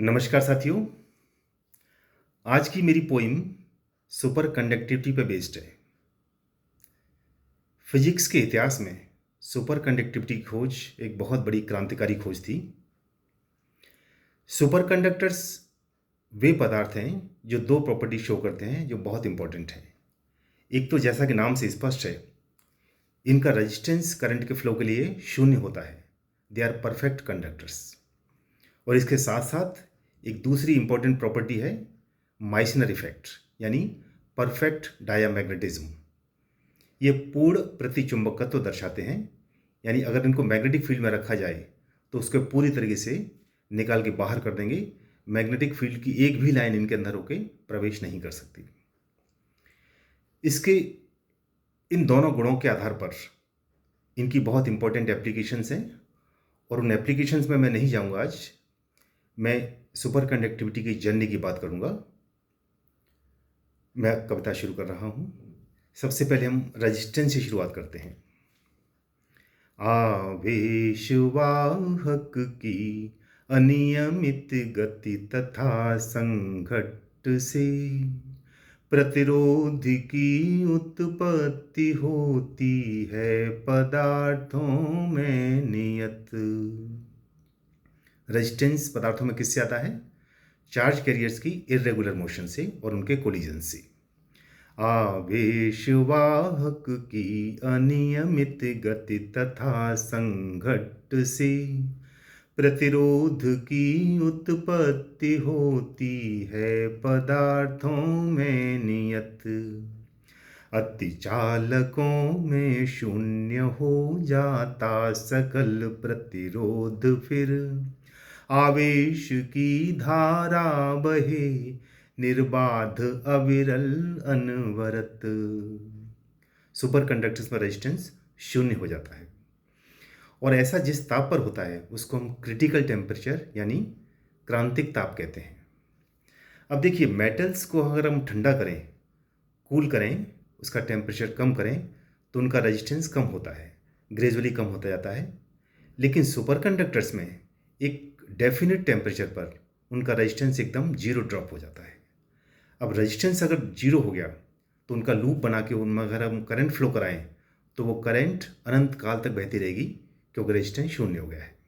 नमस्कार साथियों। आज की मेरी पोइम सुपर कंडक्टिविटी पे बेस्ड है। फिजिक्स के इतिहास में सुपर कंडक्टिविटी की खोज एक बहुत बड़ी क्रांतिकारी खोज थी। सुपर कंडक्टर्स वे पदार्थ हैं जो दो प्रॉपर्टी शो करते हैं जो बहुत इंपॉर्टेंट हैं। एक तो जैसा कि नाम से स्पष्ट है, इनका रेजिस्टेंस करंट के फ्लो के लिए शून्य होता है। They are perfect conductors. और इसके साथ साथ एक दूसरी इंपॉर्टेंट प्रॉपर्टी है माइसनर इफेक्ट, यानी परफेक्ट डायामैग्नेटिज्म। ये पूर्ण प्रतिचुंबकत्व दर्शाते हैं, यानी अगर इनको मैग्नेटिक फील्ड में रखा जाए तो उसको पूरी तरीके से निकाल के बाहर कर देंगे। मैग्नेटिक फील्ड की एक भी लाइन इनके अंदर होके प्रवेश नहीं कर सकती। इसके इन दोनों गुणों के आधार पर इनकी बहुत इंपॉर्टेंट एप्लीकेशंस हैं, और उन एप्लीकेशंस में मैं नहीं जाऊंगा। आज मैं सुपर कंडक्टिविटी की जर्नी की बात करूंगा। मैं कविता शुरू कर रहा हूं। सबसे पहले हम रेजिस्टेंस से शुरुआत करते हैं। आवेशवाहक की अनियमित गति तथा संघट्ट से प्रतिरोध की उत्पत्ति होती है पदार्थों में नियत। रेजिस्टेंस पदार्थों में किससे आता है? चार्ज कैरियर्स की इर्रेगुलर मोशन से और उनके कोलिजन से। आवेशवाहक की अनियमित गति तथा संघट्ट से प्रतिरोध की उत्पत्ति होती है पदार्थों में नियत। अतिचालकों में शून्य हो जाता सकल प्रतिरोध, फिर आवेश की धारा बहे निर्बाध अविरल अनवरत। सुपर कंडक्टर्स में रेजिस्टेंस शून्य हो जाता है, और ऐसा जिस ताप पर होता है उसको हम क्रिटिकल टेम्परेचर यानी क्रांतिक ताप कहते हैं। अब देखिए, मेटल्स को अगर हम ठंडा करें, कूल करें, उसका टेम्परेचर कम करें तो उनका रेजिस्टेंस कम होता है, ग्रेजुअली कम होता जाता है। लेकिन सुपर कंडक्टर्स में एक डेफिनेट टेम्परेचर पर उनका रेजिस्टेंस एकदम जीरो ड्रॉप हो जाता है। अब रेजिस्टेंस अगर जीरो हो गया तो उनका लूप बना के उनमें अगर हम करंट फ्लो कराएं तो वो करंट अनंत काल तक बहती रहेगी, क्योंकि रेजिस्टेंस शून्य हो गया है।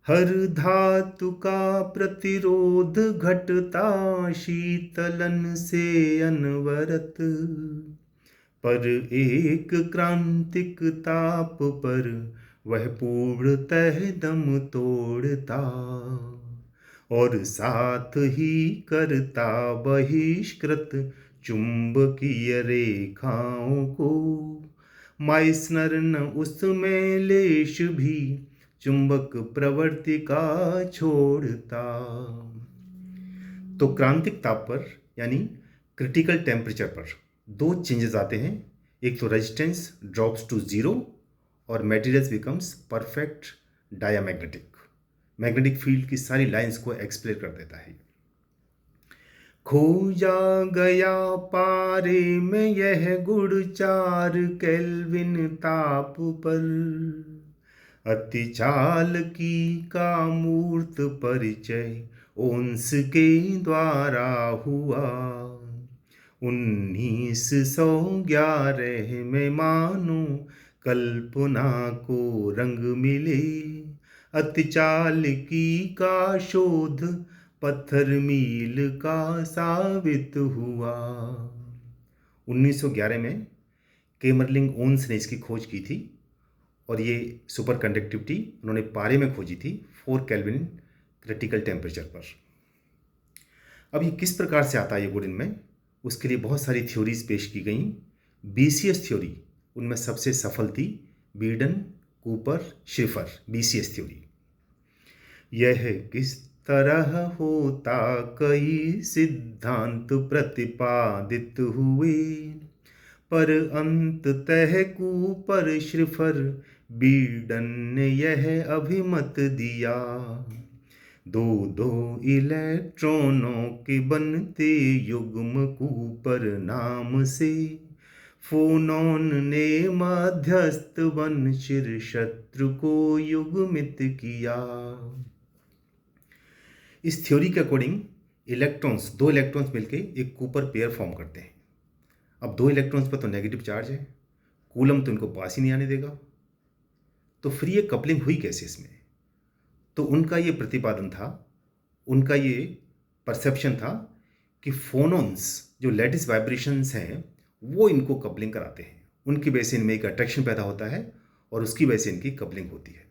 हर धातु का प्रतिरोध घटता शीतलन से अनवरत, पर एक क्रांतिक ताप पर वह पूर्णतः दम तोड़ता, और साथ ही करता बहिष्कृत चुंबकीय रेखाओं को। माइसनर न उसमें लेश भी चुंबक प्रवृत्ति का छोड़ता। तो क्रांतिक ताप पर यानी क्रिटिकल टेम्परेचर पर दो चेंजेस आते हैं। एक तो रेजिस्टेंस ड्रॉप्स टू जीरो और materials becomes perfect diamagnetic. Magnetic field की सारी लाइंस को एक्सप्लेन कर देता है। खोजा गया पारे में यह गुण 4 केल्विन ताप पर, अतिचालकी का मूर्त परिचय ओंस के द्वारा हुआ। 1911 में मानो कल्पना को रंग मिले, अतिचालकी का शोध पत्थर मील का साबित हुआ। 1911 में केमरलिंग ओन्स ने इसकी खोज की थी, और ये सुपर कंडक्टिविटी उन्होंने पारे में खोजी थी 4 केल्विन क्रिटिकल टेम्परेचर पर। अब ये किस प्रकार से आता है ये गुण इनमें, उसके लिए बहुत सारी थ्योरीज पेश की गई। बीसीएस थ्योरी उनमें सबसे सफल थी, Bardeen, Cooper, Schrieffer, BCS theory. यह किस तरह होता कई सिद्धांत प्रतिपादित हुए, पर अंततः कूपर, श्रिफर, बीडन ने यह अभिमत दिया। दो दो इलेक्ट्रॉनों के बनते युग्म कूपर नाम से, फोनॉन ने मध्यस्थ बन चिर शत्रु को युग्मित किया। इस थ्योरी के अकॉर्डिंग दो इलेक्ट्रॉन्स मिलके एक कूपर पेयर फॉर्म करते हैं। अब दो इलेक्ट्रॉन्स पर तो नेगेटिव चार्ज है, कूलम तो इनको पास ही नहीं आने देगा, तो फिर ये कपलिंग हुई कैसे इसमें? तो उनका ये प्रतिपादन था, उनका ये परसेप्शन था कि फोनॉन्स जो लैटिस वाइब्रेशंस हैं वो इनको कपलिंग कराते हैं, उनकी वजह से इनमें एक अट्रैक्शन पैदा होता है और उसकी वजह से इनकी कपलिंग होती है।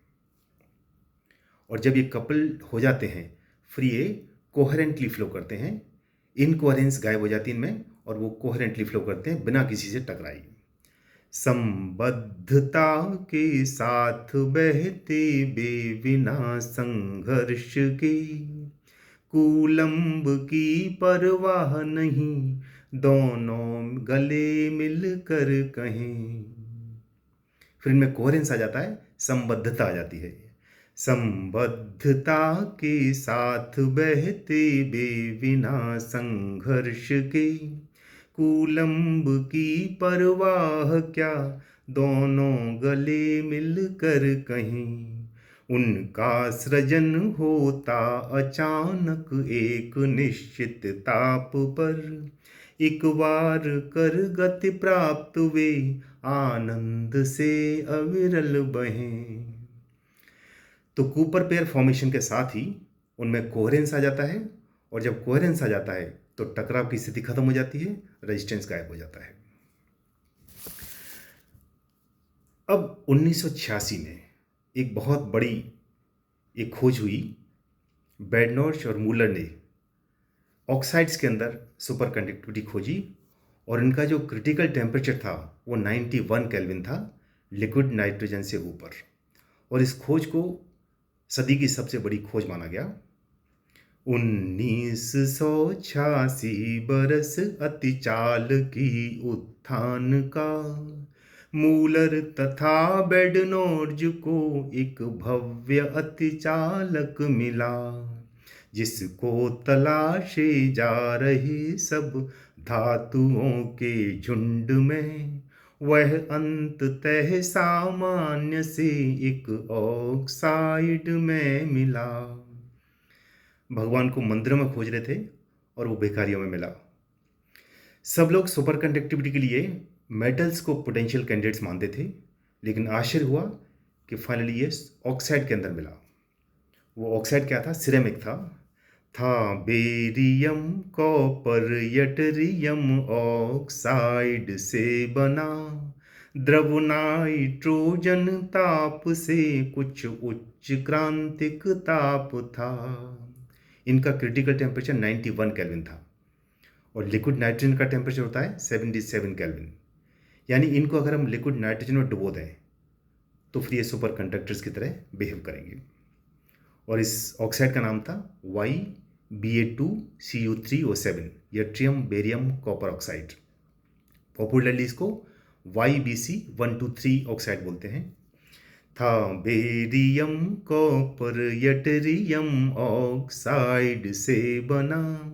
और जब ये कपल हो जाते हैं फिर ये कोहेरेंटली फ्लो करते हैं, इनकोहेरेंस गायब हो जाती है इनमें और वो कोहेरेंटली फ्लो करते हैं बिना किसी से टकराए। संबद्धता के साथ बहते बेविना संघर्ष के, कूलंब की परवाह नहीं, दोनों गले मिलकर कहें। फिर इनमें कोहेरेंस आ जाता है, संबद्धता आ जाती है। संबद्धता के साथ बहते बेविना संघर्ष के, कूलंब की परवाह क्या, दोनों गले मिलकर कहें। उनका सृजन होता अचानक एक निश्चित ताप पर, एक बार कर गति प्राप्त वे आनंद से अविरल बहें। तो कूपर पेयर फॉर्मेशन के साथ ही उनमें कोहेरेंस आ जाता है और जब कोहेरेंस आ जाता है तो टकराव की स्थिति खत्म हो जाती है, रेजिस्टेंस गायब हो जाता है। अब 1986 में एक बहुत बड़ी एक खोज हुई, बेडनॉर्च और मूलर ने ऑक्साइड्स के अंदर सुपर कंडक्टिविटी खोजी और इनका जो क्रिटिकल टेम्परेचर था वो 91 केल्विन था, लिक्विड नाइट्रोजन से ऊपर। और इस खोज को सदी की सबसे बड़ी खोज माना गया। 1986 बरस अति चाल की उत्थान का, मूलर तथा बेडनॉर्ज को एक भव्य अति चालक मिला, जिसको तलाशे जा रहे सब धातुओं के झुंड में, वह अंततः सामान्य से एक ऑक्साइड में मिला। भगवान को मंदिरों में खोज रहे थे और वो भिखारियों में मिला। सब लोग सुपर कंडक्टिविटी के लिए मेटल्स को पोटेंशियल कैंडिडेट्स मानते थे, लेकिन आश्चर्य हुआ कि फाइनली ये ऑक्साइड के अंदर मिला। वो ऑक्साइड क्या था? सिरेमिक था बेरियम कॉपर यटरियम ऑक्साइड से बना, द्रव नाइट्रोजन ताप से कुछ उच्च क्रांतिक ताप था। इनका क्रिटिकल टेम्परेचर 91 केल्विन था और लिक्विड नाइट्रोजन का टेम्परेचर होता है 77 केल्विन। यानी इनको अगर हम लिक्विड नाइट्रोजन में डुबो दें तो फिर ये सुपर कंडक्टर्स की तरह बिहेव करेंगे। और इस ऑक्साइड का नाम था YBa2Cu3O7, yttrium barium copper oxide. Popularly इसको YBC123 ऑक्साइड बोलते हैं। था बेरियम कॉपर यटरियम ऑक्साइड से बना,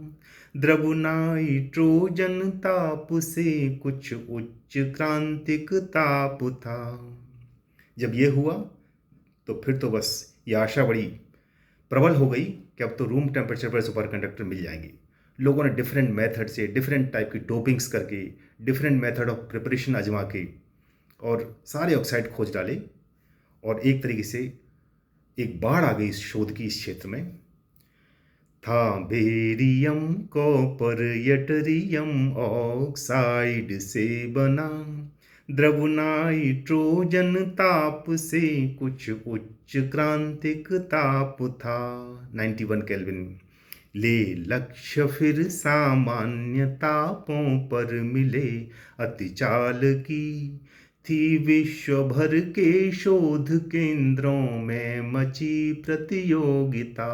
द्रव नाइट्रोजन ताप से कुछ उच्च क्रांतिक ताप था। जब ये हुआ तो फिर तो बस ये आशा बड़ी प्रबल हो गई कि अब तो रूम टेम्परेचर पर सुपर कंडक्टर मिल जाएंगे। लोगों ने डिफरेंट मेथड से, डिफरेंट टाइप की डोपिंग्स करके, डिफरेंट मेथड ऑफ प्रिपरेशन आजमा के और सारे ऑक्साइड खोज डाले और एक तरीके से एक बाढ़ आ गई इस शोध की इस क्षेत्र में। था बेरियम कॉपर यटरियम ऑक्साइड से बना, द्रव नाइट्रोजन ताप से कुछ उच्च क्रांतिक ताप था 91 केल्विन। ले लक्ष्य फिर सामान्य तापों पर मिले अति चाल की, थी विश्व भर के शोध केंद्रों में मची प्रतियोगिता।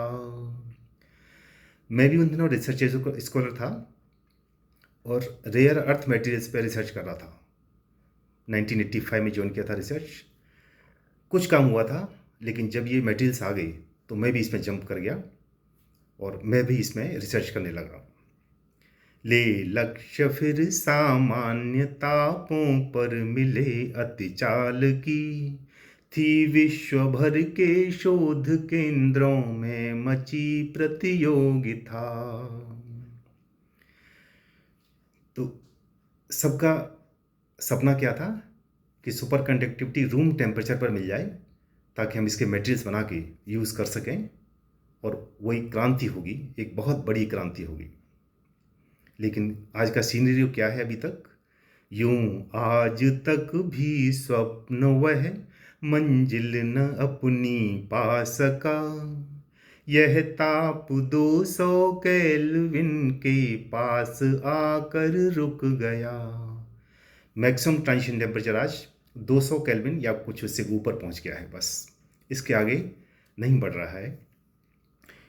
मैं भी उन दिनों रिसर्च स्कॉलर था और रेयर अर्थ मटेरियल्स पर रिसर्च कर रहा था। 1985 में ज्वाइन किया था रिसर्च। कुछ काम हुआ था, लेकिन जब ये मटेरियल्स आ गई तो मैं भी इसमें जंप कर गया और मैं भी इसमें रिसर्च करने लगा। ले लक्ष्य फिर सामान्य तापों पर मिले अति चाल की, थी विश्व भर के शोध केंद्रों में मची प्रतियोगिता। तो सबका सपना क्या था कि सुपर कंडक्टिविटी रूम टेम्परेचर पर मिल जाए ताकि हम इसके मटेरियल्स बना के यूज़ कर सकें, और वही क्रांति होगी, एक बहुत बड़ी क्रांति होगी। लेकिन आज का सीनरियो क्या है अभी तक? यूं आज तक भी स्वप्न वह मंजिल न अपनी पा सका, यह ताप 200 केल्विन के पास आकर रुक गया। मैक्सिमम ट्रांजिशन टेम्परेचर आज 200 केल्विन या कुछ उससे ऊपर पहुंच गया है, बस इसके आगे नहीं बढ़ रहा है।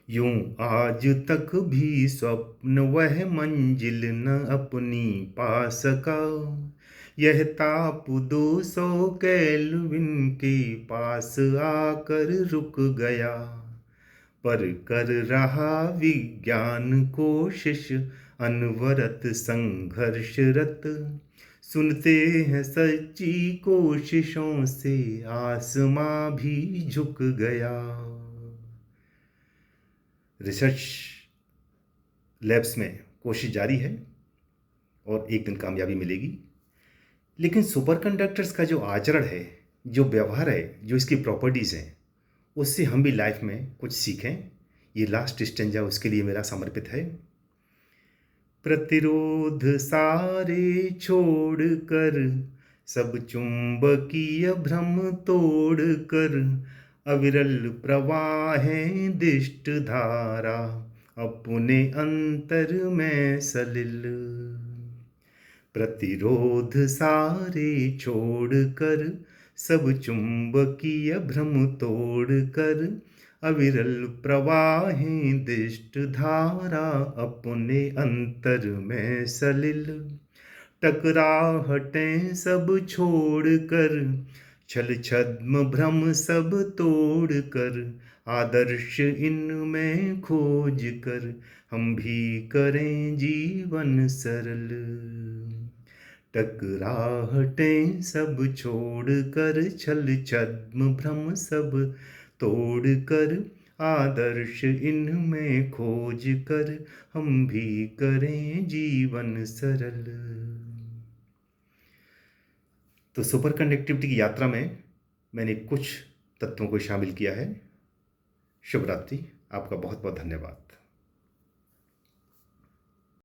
यूं आज तक भी स्वप्न वह मंजिल न अपनी पा सका, यह ताप 200 केल्विन के पास आकर रुक गया। पर कर रहा विज्ञान कोशिश अनवरत संघर्षरत, सुनते हैं सच्ची कोशिशों से आसमां भी झुक गया। रिसर्च लैब्स में कोशिश जारी है और एक दिन कामयाबी मिलेगी। लेकिन सुपरकंडक्टर्स का जो आचरण है, जो व्यवहार है, जो इसकी प्रॉपर्टीज़ हैं, उससे हम भी लाइफ में कुछ सीखें। ये लास्ट स्टेंजा उसके लिए मेरा समर्पित है। प्रतिरोध सारे छोड़ कर, सब चुंबकीय भ्रम तोड़ कर, अविरल प्रवाहें दिष्ट धारा अपने अंतर में सलिल। प्रतिरोध सारे छोड़ कर, सब चुंबकीय भ्रम तोड़ कर, अविरल प्रवाहें दिष्ट धारा अपने अंतर में सलिल। टकराहटें सब छोड़ कर, छल छद्म भ्रम सब तोड़ कर, आदर्श इनमें खोज कर, हम भी करें जीवन सरल। टकराहटें सब छोड़ कर, छल छद्म भ्रम सब तोड़ कर, आदर्श इनमें खोज कर, हम भी करें जीवन सरल। तो सुपर कंडक्टिविटी की यात्रा में मैंने कुछ तत्वों को शामिल किया है। शुभ रात्रि, आपका बहुत बहुत धन्यवाद।